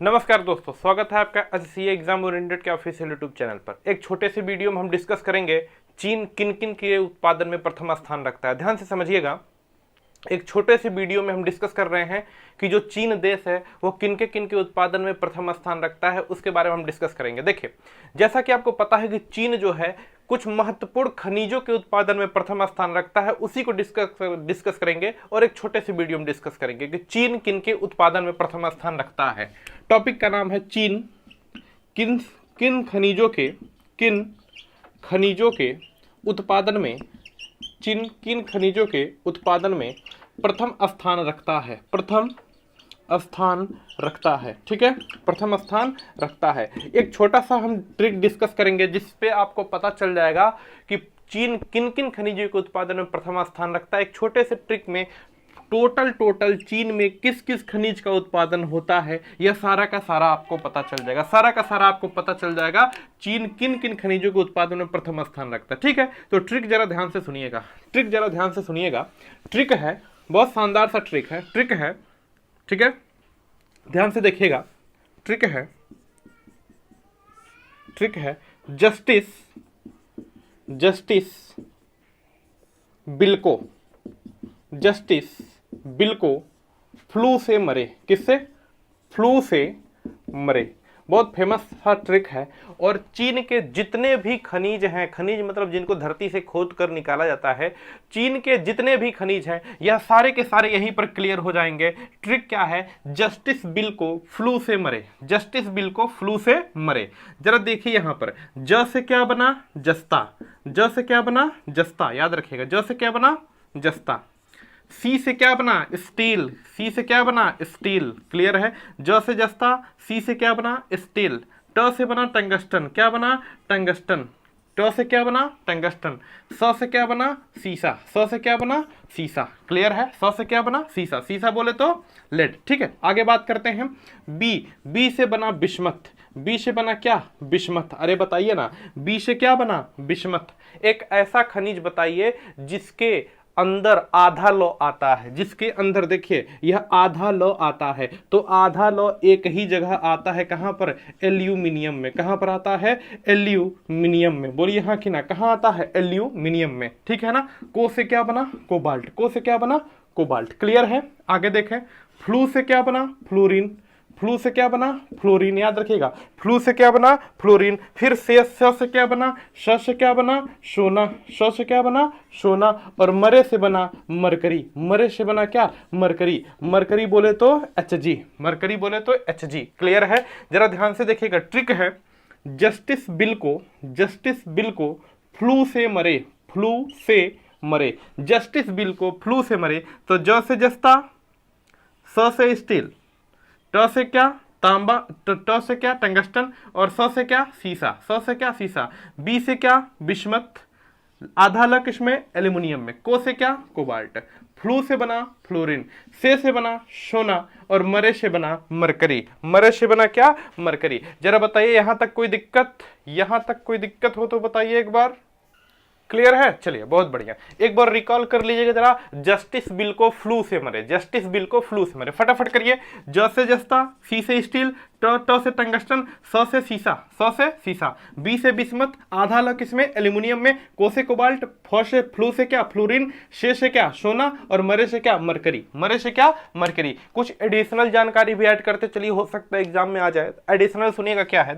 नमस्कार दोस्तों, स्वागत है आपका एचसीए एग्जाम ओरिएंटेड के ऑफिशियल यूट्यूब चैनल पर। एक छोटे से वीडियो में हम डिस्कस करेंगे चीन किन किन के उत्पादन में प्रथम स्थान रखता है। ध्यान से समझिएगा, एक छोटे से वीडियो में हम डिस्कस कर रहे हैं कि जो चीन देश है वो किन के उत्पादन में प्रथम स्थान रखता है, उसके बारे में हम डिस्कस करेंगे। देखिए, जैसा कि आपको पता है कि चीन जो है कुछ महत्वपूर्ण खनिजों के उत्पादन में प्रथम स्थान रखता है, उसी को डिस्कस करेंगे और एक छोटे से वीडियो में डिस्कस करेंगे कि चीन किन के उत्पादन में प्रथम स्थान रखता है। टॉपिक का नाम है चीन किन किन खनिजों के उत्पादन में चीन किन खनिजों के उत्पादन में प्रथम स्थान रखता है। प्रथम स्थान रखता है, ठीक है, प्रथम स्थान रखता है। एक छोटा सा हम ट्रिक डिस्कस करेंगे जिसपे आपको पता चल जाएगा कि चीन किन किन खनिजों के उत्पादन में प्रथम स्थान रखता है। एक छोटे से ट्रिक में टोटल चीन में किस किस खनिज का उत्पादन होता है, यह सारा का सारा आपको पता चल जाएगा। सारा का सारा आपको पता चल जाएगा चीन किन किन खनिजों के उत्पादन में प्रथम स्थान रखता है, ठीक है। तो ट्रिक जरा ध्यान से सुनिएगा, ट्रिक है, बहुत शानदार सा ट्रिक है, ठीक है, ध्यान से देखिएगा। ट्रिक है जस्टिस बिल्को फ्लू से मरे। किससे? फ्लू से मरे। बहुत फेमस सा ट्रिक है। और चीन के जितने भी खनिज हैं, खनिज मतलब जिनको धरती से खोद कर निकाला जाता है, चीन के जितने भी खनिज हैं यह सारे के सारे यहीं पर क्लियर हो जाएंगे। ट्रिक क्या है? जस्टिस बिल को फ्लू से मरे, जस्टिस बिल को फ्लू से मरे। जरा देखिए यहाँ पर ज से क्या बना? जस्ता। ज से क्या बना? जस्ता, याद रखिएगा। ज से क्या बना? जस्ता। सी से क्या बना? स्टील। सी से क्या बना? स्टील। क्लियर है? ज से जस्ता, सी से क्या बना? स्टील। ट से बना टंगस्टन। क्या बना? टंगस्टन। ट से क्या बना? टंगस्टन। स से क्या बना? सीसा। स से क्या बना? सीसा। क्लियर है? स से क्या बना? सीसा। सीसा बोले तो लेड, ठीक है। आगे बात करते हैं। बी से बना बिस्मथ। बी से बना क्या? बिस्मथ। अरे बताइए ना, बी से क्या बना? बिस्मथ। एक ऐसा खनिज बताइए जिसके अंदर आधा लौ आता है, जिसके अंदर देखिए यह आधा लौ आता है। तो आधा लौ एक ही जगह आता है, कहां पर? एल्यूमिनियम में। कहां पर आता है? एल्यूमिनियम में। बोलिए हाँ कि ना, कहां आता है? एल्यूमिनियम में, ठीक है ना। को से क्या बना? कोबाल्ट। को से क्या बना? कोबाल्ट। क्लियर है? आगे देखें। फ्लू से क्या बना? फ्लोरीन। फ्लू से क्या बना? फ्लोरीन। याद रखिएगा, फ्लू से क्या बना? फ्लोरीन। फिर से क्या बना? श से क्या बना? सोना। श से क्या बना? सोना। और मरे से बना मरकरी। मरे से बना क्या? मरकरी। मरकरी बोले तो Hg। मरकरी बोले तो Hg। क्लियर है? जरा ध्यान से देखिएगा। ट्रिक है जस्टिस बिल को फ्लू से मरे। फ्लू से मरे। जस्टिस बिल को फ्लू से मरे। तो ज से जस्ता, स से स्टील, ट से क्या? तांबा, ट से क्या? टंगस्टन। और स से क्या? सीसा। स से क्या? सीसा। बी से क्या? बिस्मथ। आधा ल किसमें? एल्यूमिनियम में। को से क्या? कोबाल्ट। फ्लू से बना फ्लोरीन। से बना सोना। और मरे से बना मरकरी। मरे से बना क्या? मरकरी। जरा बताइए यहां तक कोई दिक्कत हो तो बताइए एक बार। क्लियर है? चलिए, बहुत बढ़िया। एक बार रिकॉल कर लीजिएगा जरा। जस्टिस बिल को फ्लू से मरे। जस्टिस बिल को फ्लू से मरे। फटाफट करिए। ज से जस्ता, सी से स्टील, ट से टंगस्टन, स से सीसा, बी से बिस्मथ, आधा ल किसमें? एल्यूमिनियम में। को से कोबाल्ट, फ से फ्लू से क्या? फ्लोरीन। से क्या? सोना। और मरे से क्या? मरकरी। मरे से क्या? मरकरी। कुछ एडिशनल जानकारी भी ऐड करते चलिए, हो सकता है एग्जाम में आ जाए। एडिशनल सुनिएगा क्या है।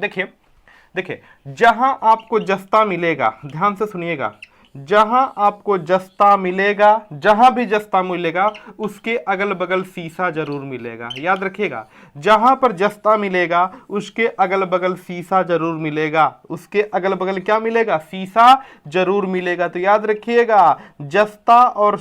देखिए, जहां आपको जस्ता मिलेगा, ध्यान से सुनिएगा, जहां आपको जस्ता मिलेगा, जहां भी जस्ता मिलेगा उसके अगल बगल सीसा जरूर मिलेगा। याद रखिएगा, जहां पर जस्ता मिलेगा उसके अगल बगल सीसा जरूर मिलेगा। उसके अगल बगल क्या मिलेगा? सीसा जरूर मिलेगा। तो याद रखिएगा, जस्ता और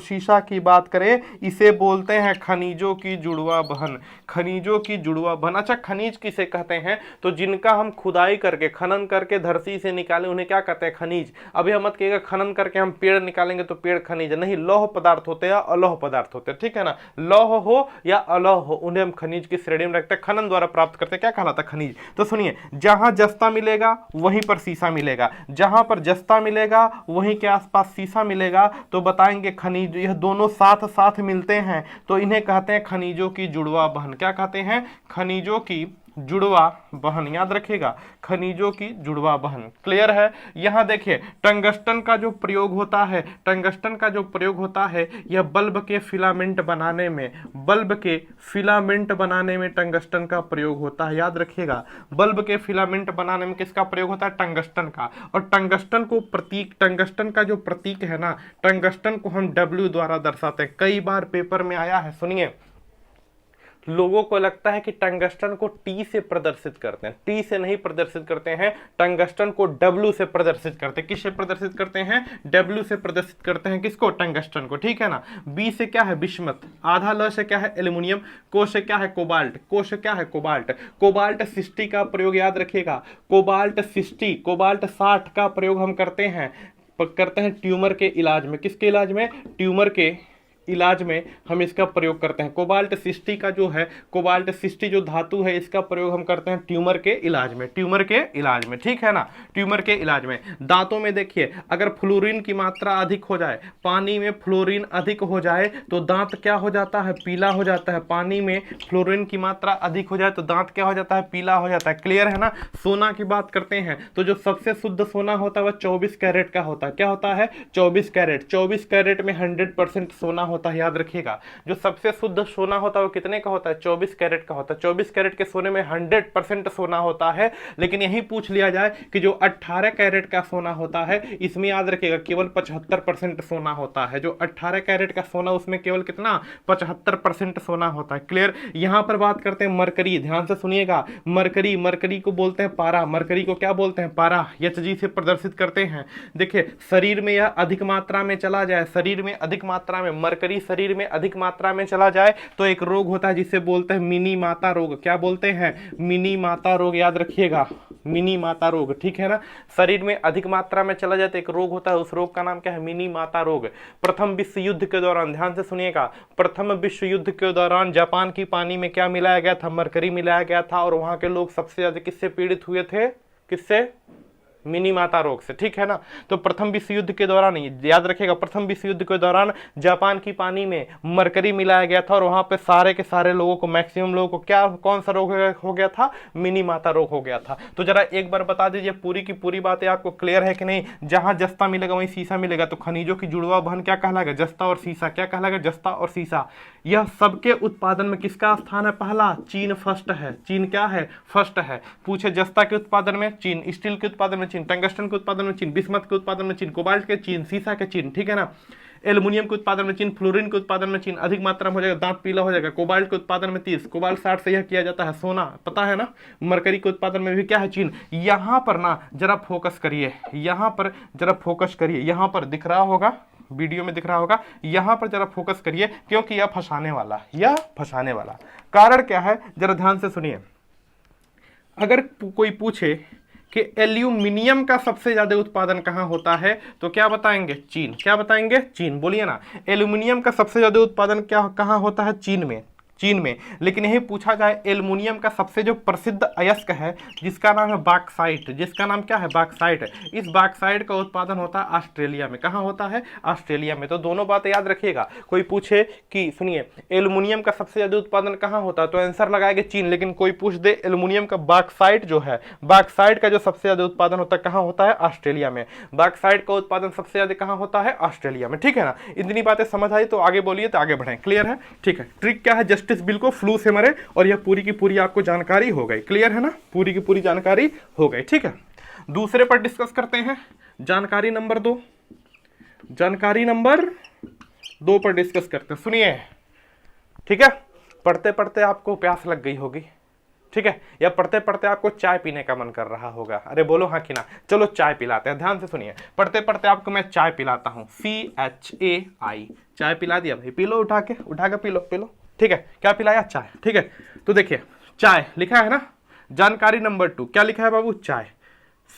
शीशा की बात करें, इसे बोलते हैं खनिजों की जुड़वा बहन। खनिजों की जुड़वा बहन। अच्छा, खनिज किसे कहते हैं? तो जिनका हम खुदाई करके, खनन करके धरती से निकाले, उन्हें क्या कहते हैं? खनिज। खनिज। अभी हम मत कहिएगा खनन करके हम पेड़ निकालेंगे तो पेड़ खनिज नहीं, लौह पदार्थ होते हैं, अलौह पदार्थ होते हैं, ठीक है ना। लौह हो या अलौह हो उन्हें हम खनिज की श्रेणी में रखते हैं, खनन द्वारा प्राप्त करते हैं, क्या कहलाता है खनिज। तो सुनिए, जहां जस्ता मिलेगा वहीं पर सीसा मिलेगा, जहां पर जस्ता मिलेगा वहीं के आसपास सीसा मिलेगा, तो बताएंगे खनिज। यह दोनों साथ साथ मिलते हैं तो इन्हें कहते हैं खनिजों की जुड़वा बहन। क्या कहते हैं? खनिजों की जुड़वा बहन। याद रखिएगा, खनिजों की जुड़वा बहन। क्लियर है। यहां देखिए, टंगस्टन का जो प्रयोग होता है, टंगस्टन का जो प्रयोग होता है यह बल्ब के फिलामेंट बनाने में, बल्ब के फिलामेंट बनाने में टंगस्टन का प्रयोग होता है। याद रखिएगा, बल्ब के फिलामेंट बनाने में किसका प्रयोग होता है? टंगस्टन का। और टंगस्टन को प्रतीक, टंगस्टन का जो प्रतीक है ना, टंगस्टन को हम W द्वारा दर्शाते हैं। कई बार पेपर में आया है, सुनिए, लोगों को लगता है कि टंगस्टन को T से प्रदर्शित करते हैं, T से नहीं प्रदर्शित करते हैं, टंगस्टन को W से प्रदर्शित करते हैं। किससे प्रदर्शित करते हैं? W से प्रदर्शित करते हैं। किसको? टंगस्टन को, ठीक है ना। B से क्या है? बिस्मथ। आधा ल से क्या है? एल्यूमिनियम। को से क्या है? कोबाल्ट। को से क्या है? कोबाल्ट। कोबाल्ट 60 का प्रयोग याद रखिएगा, कोबाल्ट 60, कोबाल्ट 60 का प्रयोग हम करते हैं ट्यूमर के इलाज में। किसके इलाज में? ट्यूमर के इलाज में हम इसका प्रयोग करते हैं। कोबाल्ट 60 का जो है, कोबाल्ट 60 जो धातु है, इसका प्रयोग हम करते हैं ट्यूमर के इलाज में, ट्यूमर के इलाज में, ठीक है ना, ट्यूमर के इलाज में। दांतों में देखिए, अगर फ्लोरीन की मात्रा अधिक हो जाए, पानी में फ्लोरीन अधिक हो जाए तो दांत क्या हो जाता है? पीला हो जाता है। पानी में फ्लोरीन की मात्रा अधिक हो जाए तो दांत क्या हो जाता है? पीला हो जाता है। क्लियर है ना। सोना की बात करते हैं तो जो सबसे शुद्ध सोना होता है वह 24 कैरेट का होता है। क्या होता है? 24 कैरेट। 24 कैरेट में 100% सोना होता है। याद रखिएगा, जो सबसे शुद्ध सोना होता है वो कितने का होता है? 24 कैरेट का होता है। 24 कैरेट के सोने में 100% सोना होता है। लेकिन यही पूछ लिया जाए कि जो 18 कैरेट का सोना होता है, इसमें याद रखिएगा केवल 75% सोना होता है। जो 18 कैरेट का सोना, उसमें केवल कितना? 75% सोना होता है। क्लियर। यहां पर बात करते हैं मरकरी। ध्यान से सुनिएगा, मरकरी, मरकरी को बोलते हैं पारा। मरकरी को क्या बोलते हैं? पारा। Hg से प्रदर्शित करते हैं। देखिए, शरीर में यह अधिक मात्रा में चला जाए, शरीर में अधिक मात्रा में मरकरी शरीर में अधिक मात्रा में चला जाए तो एक रोग होता है जिसे बोलते हैं मिनी माता रोग। क्या बोलते हैं? मिनी माता रोग। याद रखिएगा, मिनी माता रोग, ठीक है ना। शरीर में अधिक मात्रा में चला जाए तो एक रोग होता है, उस रोग का नाम क्या है? मिनी माता रोग। प्रथम विश्व युद्ध के दौरान, ध्यान से सुनिएगा, प्रथम विश्व युद्ध के दौरान जापान की पानी में क्या मिलाया गया था? मरकरी मिलाया गया था। और वहां के लोग सबसे ज्यादा किससे पीड़ित हुए थे? किससे? मिनी माता रोग से, ठीक है ना। तो प्रथम विश्व युद्ध के दौरान, याद रखिएगा, प्रथम विश्व युद्ध के दौरान जापान की पानी में मरकरी मिलाया गया था और वहां पे सारे के सारे लोगों को, मैक्सिमम लोगों को क्या, कौन सा रोग हो गया था? मिनी माता रोग हो गया था। तो जरा एक बार बता दीजिए, पूरी की पूरी बातें आपको क्लियर है कि नहीं? जहां जस्ता मिलेगा वहीं सीसा मिलेगा, तो खनिजों की जुड़वा बहन क्या कहलाएगा? जस्ता और सीसा। क्या कहलाएगा? जस्ता और सीसा। यह सबके उत्पादन में किसका स्थान है? पहला, चीन फर्स्ट है। चीन क्या है? फर्स्ट है। पूछे जस्ता के उत्पादन में चीन, स्टील के उत्पादन में चीन, टंगस्टन के उत्पादन में चीन, बिस्मथ के उत्पादन में चीन, कोबाल्ट के चीन, सीसा के चीन, ठीक है ना। एल्युमिनियम के उत्पादन में चीन, फ्लोरीन के उत्पादन में चीन, अधिक मात्रा में हो जाएगा, दांत पीला हो जाएगा। कोबाल्ट के उत्पादन में 30, कोबाल्ट 60 से यह किया जाता है सोना, पता है ना। मरकरी के उत्पादन में भी क्या है? चीन। यहां पर ना जरा फोकस करिए, यहां पर जरा फोकस करिए, यहां पर दिख रहा होगा, वीडियो में दिख रहा होगा, यहां पर जरा फोकस करिए, क्योंकि यह फंसाने वाला, यह फंसाने वाला। कारण क्या है? जरा ध्यान से सुनिए। अगर कोई पूछे कि एल्यूमिनियम का सबसे ज्यादा उत्पादन कहां होता है, तो क्या बताएंगे? चीन। क्या बताएंगे? चीन। बोलिए ना, एल्यूमिनियम का सबसे ज्यादा उत्पादन क्या कहां होता है? चीन में, चीन में। लेकिन यही पूछा जाए, एल्युमिनियम का सबसे जो प्रसिद्ध अयस्क है जिसका नाम है बॉक्साइट, जिसका नाम क्या है? बॉक्साइट। इस बॉक्साइट का उत्पादन होता है ऑस्ट्रेलिया में। कहाँ होता है? ऑस्ट्रेलिया में। तो दोनों बातें याद रखिएगा। कोई पूछे कि सुनिए एल्युमिनियम का सबसे ज्यादा उत्पादन कहाँ होता है, तो आंसर लगाएंगे चीन। लेकिन कोई पूछ दे एल्युमिनियम का बॉक्साइट जो है, बॉक्साइट का जो सबसे ज्यादा उत्पादन होता है कहाँ होता है? ऑस्ट्रेलिया में। बॉक्साइट का उत्पादन सबसे ज्यादा कहाँ होता है? ऑस्ट्रेलिया में, ठीक है ना। इतनी बातें समझ आई तो आगे बोलिए, तो आगे बढ़ें। क्लियर है? ठीक है। ट्रिक क्या है? जस्टिस बिल को फ्लू से मरे, और यह पूरी की पूरी आपको जानकारी हो गई। क्लियर है ना? पूरी की पूरी जानकारी हो गई, ठीक है। दूसरे पर डिस्कस करते हैं, जानकारी नंबर 2, जानकारी नंबर 2 पर डिस्कस करते हैं। सुनिए, ठीक है। पढ़ते पढ़ते आपको प्यास लग गई होगी, ठीक है, या पढ़ते पढ़ते आपको चाय पीने का मन कर रहा होगा। अरे बोलो हाँ कि ना, चलो चाय पिलाते हैं। ध्यान से सुनिए, पढ़ते पढ़ते आपको मैं चाय पिलाता हूँ, CHAI, चाय पिला दिया भाई, पी लो, उठा के पी लो, पी लो, ठीक है। क्या पिलाया? चाय, ठीक है। तो देखिए, चाय लिखा है ना, जानकारी नंबर 2 क्या लिखा है बाबू? चाय।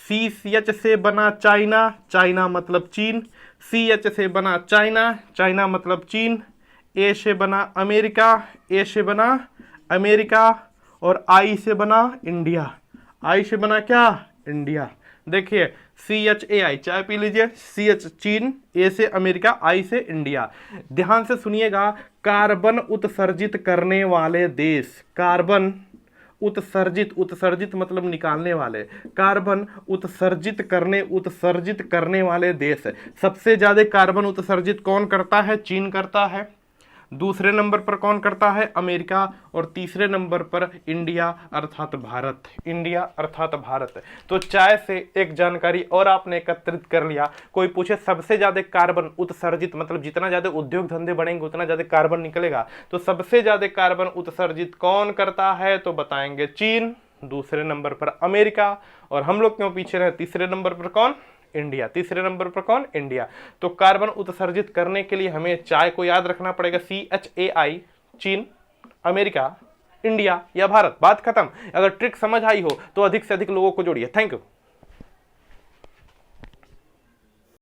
CH से बना चाइना, चाइना मतलब चीन, CH से बना चाइना, चाइना मतलब चीन, A से बना अमेरिका, A से बना अमेरिका, और I से बना इंडिया, I से बना क्या, इंडिया। देखिए CHAI, चाय पी लीजिए, CH चीन, A से अमेरिका, I से इंडिया। ध्यान से सुनिएगा, कार्बन उत्सर्जित करने वाले देश, कार्बन उत्सर्जित, उत्सर्जित मतलब निकालने वाले, कार्बन उत्सर्जित करने वाले देश, सबसे ज्यादा कार्बन उत्सर्जित कौन करता है, चीन करता है, दूसरे नंबर पर कौन करता है, अमेरिका, और तीसरे नंबर पर इंडिया अर्थात भारत, इंडिया अर्थात भारत। तो चाय से एक जानकारी और आपने एकत्रित कर लिया। कोई पूछे सबसे ज्यादा कार्बन उत्सर्जित मतलब जितना ज्यादा उद्योग धंधे बढ़ेंगे उतना ज्यादा कार्बन निकलेगा, तो सबसे ज्यादा कार्बन उत्सर्जित कौन करता है, तो बताएंगे चीन, दूसरे नंबर पर अमेरिका, और हम लोग क्यों पीछे रहे, तीसरे नंबर पर कौन, इंडिया, तीसरे नंबर पर कौन, इंडिया। तो कार्बन उत्सर्जित करने के लिए हमें चाय को याद रखना पड़ेगा, CHAI, चीन, अमेरिका, इंडिया या भारत, बात खत्म। अगर ट्रिक समझ आई हो तो अधिक से अधिक लोगों को जोड़िए। Thank you.